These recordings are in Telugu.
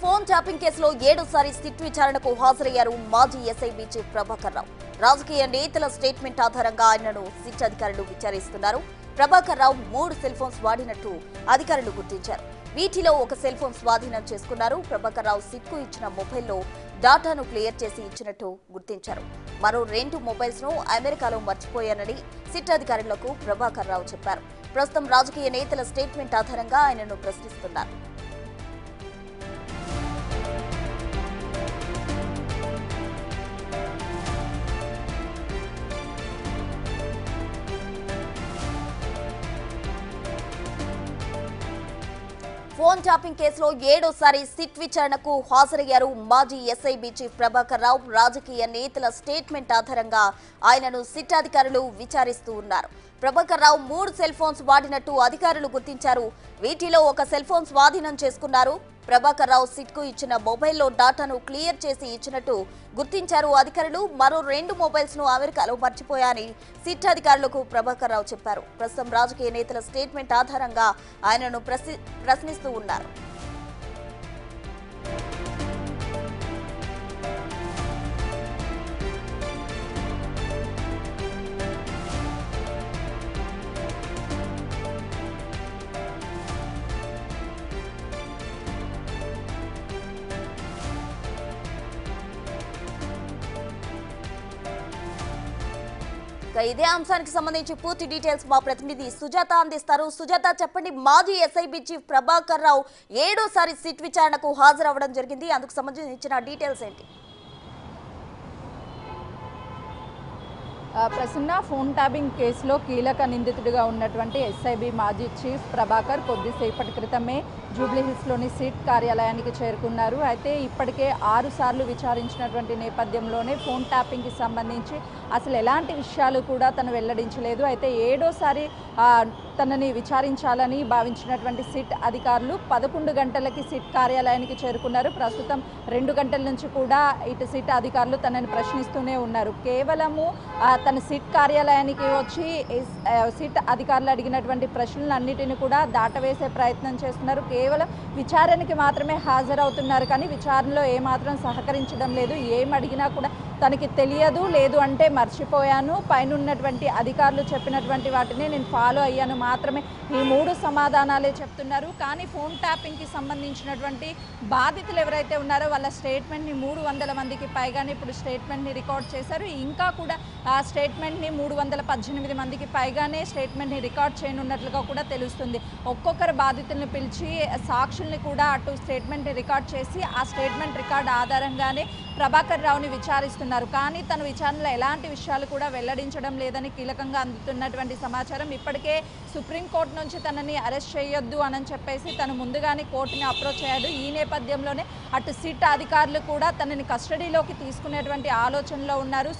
ఫోన్ ట్యాపింగ్ కేసులో 7సారి సిట్ విచారణకు హాజరయ్యారు మాజీ ఎస్ఐబీ చీఫ్ ప్రభాకర్ రావు. రాజకీయ నేతల స్టేట్మెంట్ ఆధారంగా ఆయనను సిట్ అధికారులు విచారిస్తున్నారు. ప్రభాకర్ రావు 3 సెల్ ఫోన్స్ వాడినట్టు అధికారులు గుర్తించారు. వీటిలో ఒక సెల్ ఫోన్ స్వాధీనం చేసుకున్నారు. ప్రభాకర్ రావు సిట్కు ఇచ్చిన మొబైల్లో డాటాను క్లియర్ చేసి ఇచ్చినట్టు గుర్తించారు. మరో 2 మొబైల్స్ ను అమెరికాలో మర్చిపోయానని సిట్ అధికారులకు ప్రభాకర్ రావు చెప్పారు. ప్రస్తుతం రాజకీయ నేతల స్టేట్మెంట్ ఆధారంగా ఆయనను ప్రశ్నిస్తున్నారు. ఫోన్ ట్యాపింగ్ కేసులో 7సారి సిట్ విచారణకు హాజరయ్యారు మాజీ ఎస్ఐబీ చీఫ్ ప్రభాకర్ రావు. రాజకీయ నేతల స్టేట్మెంట్ ఆధారంగా ఆయనను సిట్ అధికారులు విచారిస్తూ ఉన్నారు. ప్రభాకర్ రావు 3 సెల్ ఫోన్స్ వాడినట్టు అధికారులు గుర్తించారు. వీటిలో ఒక సెల్ ఫోన్ స్వాధీనం చేసుకున్నారు. ప్రభాకర్ రావు సిట్కు ఇచ్చిన మొబైల్లో డాటాను క్లియర్ చేసి ఇచ్చినట్టు గుర్తించారు అధికారులు. మరో 2 మొబైల్స్ ను అమెరికాలో మర్చిపోయాని సిట్ అధికారులకు ప్రభాకర్ రావు చెప్పారు. ప్రస్తుతం రాజకీయ నేతల స్టేట్మెంట్ ఆధారంగా ఆయనను ప్రశ్నిస్తూ ఉన్నారు. ఇదే అంశానికి సంబంధించి పూర్తి డీటెయిల్స్ మా ప్రతినిధి సుజాత అందిస్తారు. సుజాత, చెప్పండి, మాజీ SIB chief Prabhakar Rao 7సారి SIT విచారణకు హాజరవ్వడం జరిగింది. అందుకు సంబంధించిన డీటెయిల్స్ ఏంటి? ప్రసన్న, ఫోన్ ట్యాపింగ్ కేసులో కీలక నిందితుడిగా ఉన్నటువంటి ఎస్ఐబీ మాజీ చీఫ్ ప్రభాకర్ కొద్దిసేపటి క్రితమే జూబ్లీహిల్స్లోని సిట్ కార్యాలయానికి చేరుకున్నారు. అయితే ఇప్పటికే 6 సార్లు విచారించినటువంటి నేపథ్యంలోనే ఫోన్ ట్యాపింగ్కి సంబంధించి అసలు ఎలాంటి విషయాలు కూడా తను వెల్లడించలేదు. అయితే 7సారి తనని విచారించాలని భావించినటువంటి సిట్ అధికారులు 11 గంటలకి సిట్ కార్యాలయానికి చేరుకున్నారు. ప్రస్తుతం 2 గంటల నుంచి కూడా ఇటు సిట్ అధికారులు తనని ప్రశ్నిస్తూనే ఉన్నారు. కేవలము తన సిట్ కార్యాలయానికి వచ్చి సిట్ అధికారులు అడిగినటువంటి ప్రశ్నలన్నిటిని కూడా దాటవేసే ప్రయత్నం చేస్తున్నారు. కేవలం విచారణకి మాత్రమే హాజరవుతున్నారు, కానీ విచారణలో ఏమాత్రం సహకరించడం లేదు. ఏం అడిగినా కూడా తనకి తెలియదు, లేదు అంటే మర్చిపోయాను, పైన ఉన్నటువంటి అధికారులు చెప్పినటువంటి వాటిని నేను ఫాలో అయ్యాను మాత్రమే, ఈ 3 సమాధానాలే చెప్తున్నారు. కానీ ఫోన్ ట్యాపింగ్కి సంబంధించినటువంటి బాధితులు ఎవరైతే ఉన్నారో వాళ్ళ స్టేట్మెంట్ని 300 మందికి పైగానే ఇప్పుడు స్టేట్మెంట్ని రికార్డ్ చేశారు. ఇంకా కూడా ఆ స్టేట్మెంట్ని 318 మందికి పైగానే స్టేట్మెంట్ని రికార్డ్ చేయనున్నట్లుగా కూడా తెలుస్తుంది. ఒక్కొక్కరు బాధితులను పిలిచి సాక్షుల్ని కూడా అటు స్టేట్మెంట్ని రికార్డ్ చేసి ఆ స్టేట్మెంట్ రికార్డ్ ఆధారంగానే ప్రభాకర్ రావుని విచారిస్తున్నారు. కానీ తన విచారణలో ఎలాంటి విషయాలు కూడా వెల్లడించడం లేదని కీలకంగా అందుతున్నటువంటి సమాచారం. ఇప్పటికే సుప్రీంకోర్టు నుంచి తనని అరెస్ట్ చేయొద్దు అని చెప్పేసి తను ముందుగానే కోర్టుని అప్రోచ్ అయ్యాడు. ఈ నేపథ్యంలోనే అటు సిట్ అధికారులు కూడా తనని కస్టడీలోకి తీసుకునేటువంటి ఆలోచనలో ఉన్నారు.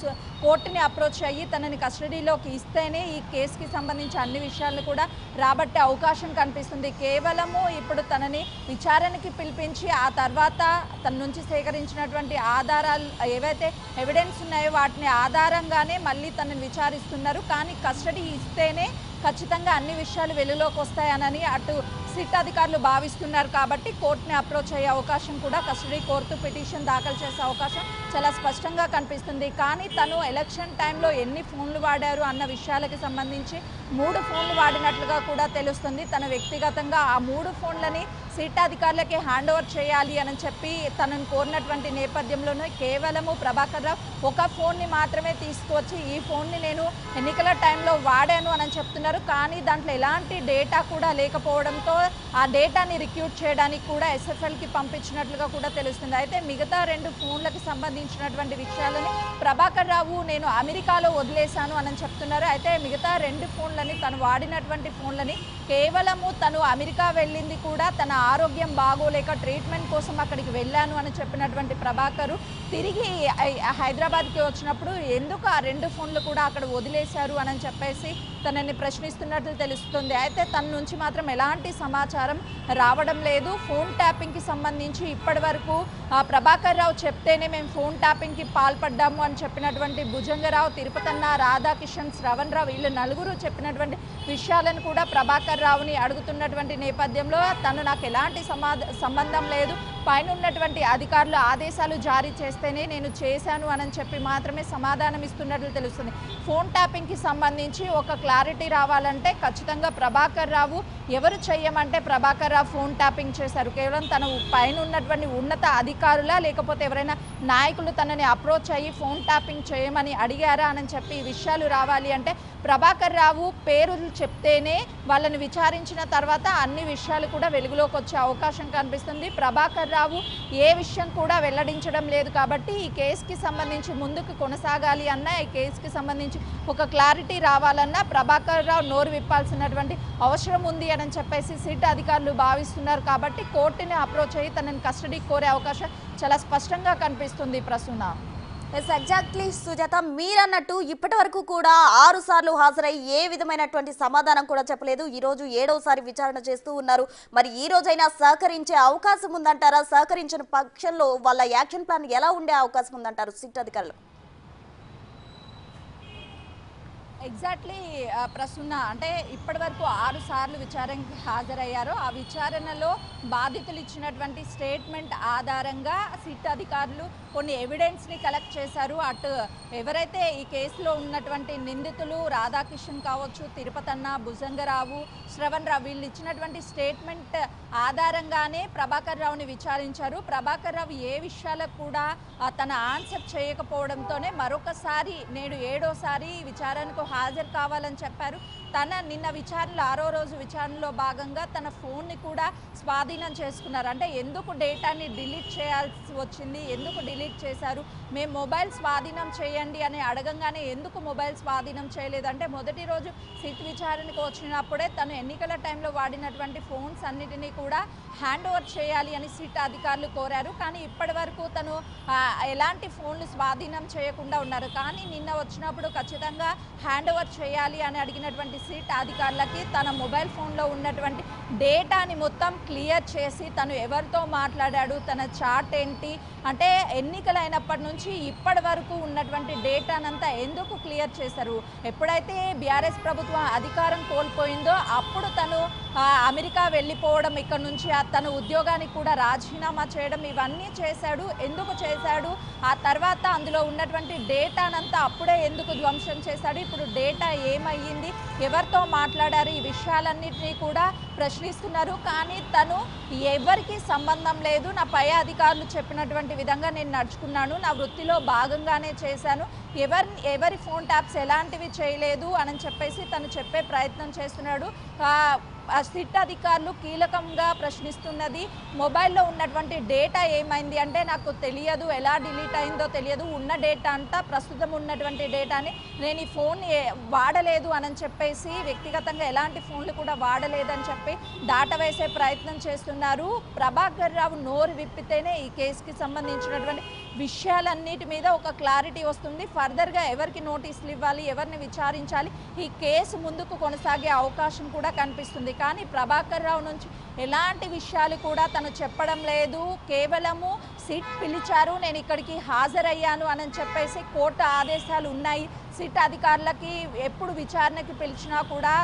కోర్టుని అప్రోచ్ అయ్యి తనని కస్టడీలోకి ఇస్తేనే ఈ కేసుకి సంబంధించి అన్ని విషయాలను కూడా రాబట్టే అవకాశం కనిపిస్తుంది. కేవలము ఇప్పుడు తనని విచారణకి పిలిపించి ఆ తర్వాత తన నుంచి సేకరించినటువంటి ఆధారాలు ఏవైతే ఎవిడెన్స్ ఉన్నాయో వాటిని ఆధారంగానే మళ్ళీ తనని విచారిస్తున్నారు. కానీ కస్టడీ ఇస్తేనే ఖచ్చితంగా అన్ని విషయాలు వెలుగులోకి వస్తాయనని అటు సిట్ అధికారులు భావిస్తున్నారు. కాబట్టి కోర్టుని అప్రోచ్ అయ్యే అవకాశం కూడా, కస్టడీ కోర్టు పిటిషన్ దాఖలు చేసే అవకాశం చాలా స్పష్టంగా కనిపిస్తుంది. కానీ తను ఎలక్షన్ టైంలో ఎన్ని ఫోన్లు వాడారు అన్న విషయాలకి సంబంధించి 3 ఫోన్లు వాడినట్లుగా కూడా తెలుస్తుంది. తన వ్యక్తిగతంగా ఆ 3 ఫోన్లని సిట్ అధికారులకి హ్యాండ్ ఓవర్ చేయాలి అని చెప్పి తనను కోరినటువంటి నేపథ్యంలోనే కేవలము ప్రభాకర్ రావు ఒక ఫోన్ని మాత్రమే తీసుకువచ్చి ఈ ఫోన్ని నేను ఎన్నికల టైంలో వాడాను అని చెప్తున్నారు. కానీ దాంట్లో ఎలాంటి డేటా కూడా లేకపోవడంతో ఆ డేటాని రిక్యూట్ చేయడానికి కూడా ఎస్ఎఫ్ఎల్కి పంపించినట్లుగా కూడా తెలుస్తుంది. అయితే మిగతా 2 ఫోన్లకు సంబంధించినటువంటి విషయాలని ప్రభాకర్ రావు నేను అమెరికాలో వదిలేశాను అని చెప్తున్నారు. అయితే మిగతా 2 ఫోన్లని, తను వాడినటువంటి ఫోన్లని కేవలము తను అమెరికా వెళ్ళింది కూడా తన ఆరోగ్యం బాగోలేక ట్రీట్మెంట్ కోసం అక్కడికి వెళ్ళాను అని చెప్పినటువంటి ప్రభాకర్ తిరిగి హైదరాబాద్కి వచ్చినప్పుడు ఎందుకు ఆ 2 ఫోన్లు కూడా అక్కడ వదిలేశారు అని చెప్పేసి తనని ప్రశ్నిస్తున్నట్లు తెలుస్తుంది. అయితే తన నుంచి మాత్రం ఎలాంటి సమాచారం రావడం లేదు. ఫోన్ ట్యాపింగ్కి సంబంధించి ఇప్పటి వరకు ప్రభాకర్ రావు చెప్తేనే మేము ఫోన్ ట్యాపింగ్కి పాల్పడ్డాము అని చెప్పినటువంటి భుజంగరావు, తిరుపతన్న, రాధాకిషన్, శ్రవణ్ రావు వీళ్ళు 4 చెప్పినటువంటి విషయాలను కూడా ప్రభాకర్ ప్రభాకర్ రావుని అడుగుతున్నటువంటి నేపథ్యంలో తను నాకు ఎలాంటి సంబంధం లేదు, పైన ఉన్నటువంటి అధికారులు ఆదేశాలు జారీ చేస్తేనే నేను చేశాను అని చెప్పి మాత్రమే సమాధానం ఇస్తున్నట్లు తెలుస్తుంది. ఫోన్ ట్యాపింగ్కి సంబంధించి ఒక క్లారిటీ రావాలంటే ఖచ్చితంగా ప్రభాకర్ రావు ఎవరు చెయ్యమంటే ప్రభాకర్ రావు ఫోన్ ట్యాపింగ్ చేశారు, కేవలం తన పైన ఉన్నటువంటి ఉన్నత అధికారులా లేకపోతే ఎవరైనా నాయకులు తనని అప్రోచ్ అయ్యి ఫోన్ ట్యాపింగ్ చేయమని అడిగారా అని చెప్పి ఈ విషయాలు రావాలి అంటే ప్రభాకర్ రావు పేర్లు చెప్తేనే వాళ్ళని విచారించిన తర్వాత అన్ని విషయాలు కూడా వెలుగులోకి వచ్చే అవకాశం కనిపిస్తుంది. ప్రభాకర్ రావు ఏ విషయం కూడా వెల్లడించడం లేదు కాబట్టి ఈ కేసుకి సంబంధించి ముందుకు కొనసాగాలి అన్నా, ఈ కేసుకి సంబంధించి ఒక క్లారిటీ రావాలన్నా ప్రభాకర్ రావు నోరు విప్పాల్సినటువంటి అవసరం ఉంది అని చెప్పేసి సిట్ అధికారులు భావిస్తున్నారు. కాబట్టి కోర్టుని అప్రోచ్ అయ్యి తనని కస్టడీకి కోరే అవకాశం చాలా స్పష్టంగా కనిపిస్తుంది ప్రసూన. ఎగ్జాక్ట్లీ సుజాత, మీరన్నట్టు ఇప్పటి వరకు కూడా 6 సార్లు హాజరై ఏ విధమైనటువంటి సమాధానం కూడా చెప్పలేదు. ఈ రోజు 7వసారి విచారణ చేస్తూ ఉన్నారు. మరి ఈ రోజైనా సహకరించే అవకాశం ఉందంటారా? సహకరించిన పక్షంలో వాళ్ళ యాక్షన్ ప్లాన్ ఎలా ఉండే అవకాశం ఉందంటారు సిట్ అధికారులు? ఎగ్జాక్ట్లీ ప్రసూన, అంటే ఇప్పటి వరకు 6 సార్లు విచారణకి హాజరయ్యారు. ఆ విచారణలో బాధితులు ఇచ్చినటువంటి స్టేట్మెంట్ ఆధారంగా సిట్ అధికారులు కొన్ని ఎవిడెన్స్ని కలెక్ట్ చేశారు. అటు ఎవరైతే ఈ కేసులో ఉన్నటువంటి నిందితులు రాధాకిషన్ కావచ్చు, తిరుపతన్న, భుజంగరావు, శ్రవణ్ రావు వీళ్ళు ఇచ్చినటువంటి స్టేట్మెంట్ ఆధారంగానే ప్రభాకర్ రావుని విచారించారు. ప్రభాకర్ రావు ఏ విషయాలకు కూడా తన ఆన్సర్ చేయకపోవడంతోనే మరొకసారి నేడు 7వసారి విచారణకు హాజరు కావాలని చెప్పారు. తన నిన్న విచారణలో 6వ రోజు విచారణలో భాగంగా తన ఫోన్ని కూడా స్వాధీనం చేసుకున్నారు. అంటే ఎందుకు డేటాని డిలీట్ చేయాల్సి వచ్చింది, ఎందుకు డిలీట్ చేశారు, మేము మొబైల్ స్వాధీనం చేయండి అని అడగంగానే ఎందుకు మొబైల్ స్వాధీనం చేయలేదంటే మొదటి రోజు సిట్ విచారణకు వచ్చినప్పుడే తను ఎన్నికల టైంలో వాడినటువంటి ఫోన్స్ అన్నిటినీ కూడా హ్యాండ్ ఓవర్ చేయాలి అని సిట్ అధికారులు కోరారు. కానీ ఇప్పటి వరకు తను ఎలాంటి ఫోన్లు స్వాధీనం చేయకుండా ఉన్నారు. కానీ నిన్న వచ్చినప్పుడు ఖచ్చితంగా హ్యాండ్ ఓవర్ చేయాలి అని అడిగినటువంటి సిట్ అధికారులకి తన మొబైల్ ఫోన్లో ఉన్నటువంటి డేటాని మొత్తం క్లియర్ చేసి తను ఎవరితో మాట్లాడాడు, తన చాట్ ఏంటి, అంటే ఎన్నికలైనప్పటి నుంచి ఇప్పటి వరకు ఉన్నటువంటి డేటానంతా ఎందుకు క్లియర్ చేశారు. ఎప్పుడైతే బీఆర్ఎస్ ప్రభుత్వం అధికారం కోల్పోయిందో అప్పుడు తను అమెరికా వెళ్ళిపోవడం, ఇక్కడ నుంచి తన ఉద్యోగానికి కూడా రాజీనామా చేయడం, ఇవన్నీ చేశాడు. ఎందుకు చేశాడు, ఆ తర్వాత అందులో ఉన్నటువంటి డేటానంతా అప్పుడే ఎందుకు ధ్వంసం చేశాడు, ఇప్పుడు డేటా ఏమయ్యింది, ఎవరితో మాట్లాడారు, ఈ విషయాలన్నింటినీ కూడా ప్రశ్నిస్తున్నారు. కానీ తను ఎవరికి సంబంధం లేదు, నా పై అధికారులు చెప్పినటువంటి విధంగా నేను నడుచుకున్నాను, నా వృత్తిలో భాగంగానే చేశాను, ఎవరి ఫోన్ ట్యాప్స్ ఎలాంటివి చేయలేదు అని చెప్పేసి తను చెప్పే ప్రయత్నం చేస్తున్నాడు. సిట్ అధికారులు కీలకంగా ప్రశ్నిస్తున్నది మొబైల్లో ఉన్నటువంటి డేటా ఏమైంది అంటే నాకు తెలియదు, ఎలా డిలీట్ అయిందో తెలియదు, ఉన్న డేటా అంతా ప్రస్తుతం ఉన్నటువంటి డేటాని నేను ఈ ఫోన్ వాడలేదు అని చెప్పేసి వ్యక్తిగతంగా ఎలాంటి ఫోన్లు కూడా వాడలేదని చెప్పి దాటవేసే ప్రయత్నం చేస్తున్నారు. ప్రభాకర్ రావు నోరు విప్పితేనే ఈ కేసుకి సంబంధించినటువంటి విషయాలన్నిటి మీద ఒక క్లారిటీ వస్తుంది. ఫర్దర్గా ఎవరికి నోటీసులు ఇవ్వాలి, ఎవరిని విచారించాలి, ఈ కేసు ముందుకు కొనసాగే అవకాశం కూడా కనిపిస్తుంది. కానీ ప్రభాకర్ రావు నుంచి ఎలాంటి విషయాలు కూడా తను చెప్పడం లేదు. కేవలము సిట్ పిలిచారు, నేను ఇక్కడికి హాజరయ్యాను అని చెప్పేసి కోర్టు ఆదేశాలు ఉన్నాయి. సిట్ అధికారులకి ఎప్పుడు విచారణకి పిలిచినా కూడా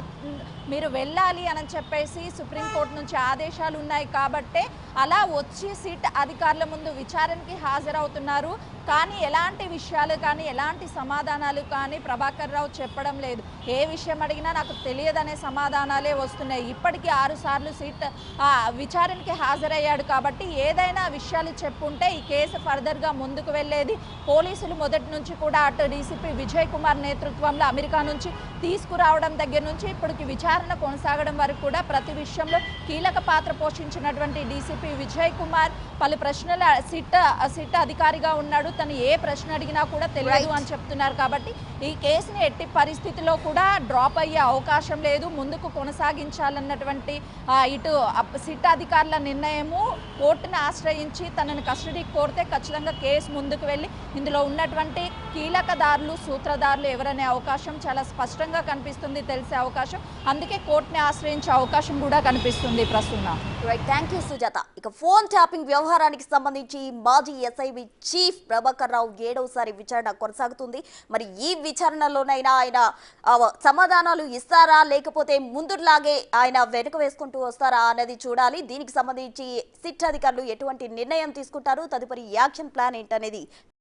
మీరు వెళ్ళాలి అని చెప్పేసి సుప్రీంకోర్టు నుంచి ఆదేశాలు ఉన్నాయి. కాబట్టే అలా వచ్చి సిట్ అధికారుల ముందు విచారణకి హాజరవుతున్నారు. కానీ ఎలాంటి విషయాలు కానీ ఎలాంటి సమాధానాలు కానీ ప్రభాకర్ రావు చెప్పడం లేదు. ఏ విషయం అడిగినా నాకు తెలియదనే సమాధానాలే వస్తున్నాయి. ఇప్పటికీ 6 సార్లు సిట్ విచారణకి హాజరయ్యాడు కాబట్టి ఏదైనా విషయాలు చెప్పుంటే ఈ కేసు ఫర్దర్గా ముందుకు వెళ్ళేది. పోలీసులు మొదటి నుంచి కూడా అటు డీసీపీ విజయ్ కుమార్ నేతృత్వంలో అమెరికా నుంచి తీసుకురావడం దగ్గర నుంచి ఇప్పటికి విచారణ కొనసాగడం వరకు కూడా ప్రతి విషయంలో కీలక పాత్ర పోషించినటువంటి డీసీపీ విజయ్ కుమార్ పలు ప్రశ్నల సిట్ అధికారిగా ఉన్నాడు. తను ఏ ప్రశ్న అడిగినా కూడా తెలియదు అని చెప్తున్నారు. కాబట్టి ఈ కేసుని ఎట్టి పరిస్థితిలో కూడా డ్రాప్ అయ్యే అవకాశం లేదు. ముందుకు కొనసాగించాలన్నటువంటి ఇటు సిట్ అధికారుల నిర్ణయము కోర్టును ఆశ్రయించి తనని కస్టడీకి కోరితే ఖచ్చితంగా కేసు ముందుకు వెళ్ళి ఇందులో ఉన్నటువంటి కీలకదారులు సూత్రధారులు ఎవరనే అవకాశం చాలా స్పష్టంగా కనిపిస్తుంది, తెలిసే అవకాశం. అందుకే కోర్టుని ఆశ్రయించే అవకాశం కూడా కనిపిస్తుంది Prasanna. Right, thank you Sujatha. ఇక ఫోన్ ట్యాపింగ్ వ్యవహారానికి సంబంధించి మాజీ ఎస్ఐబి చీఫ్ ప్రభాకర్ రావు 7వసారి విచారణ కొనసాగుతుంది. మరి ఈ విచారణలోనైనా ఆయన సమాధానాలు ఇస్తారా, లేకపోతే ముందులాగే ఆయన వెనుక వేసుకుంటూ వస్తారా అన్నది చూడాలి. దీనికి సంబంధించి సిట్ అధికారులు ఎటువంటి నిర్ణయం తీసుకుంటారు, తదుపరి యాక్షన్ ప్లాన్ ఏంటనేది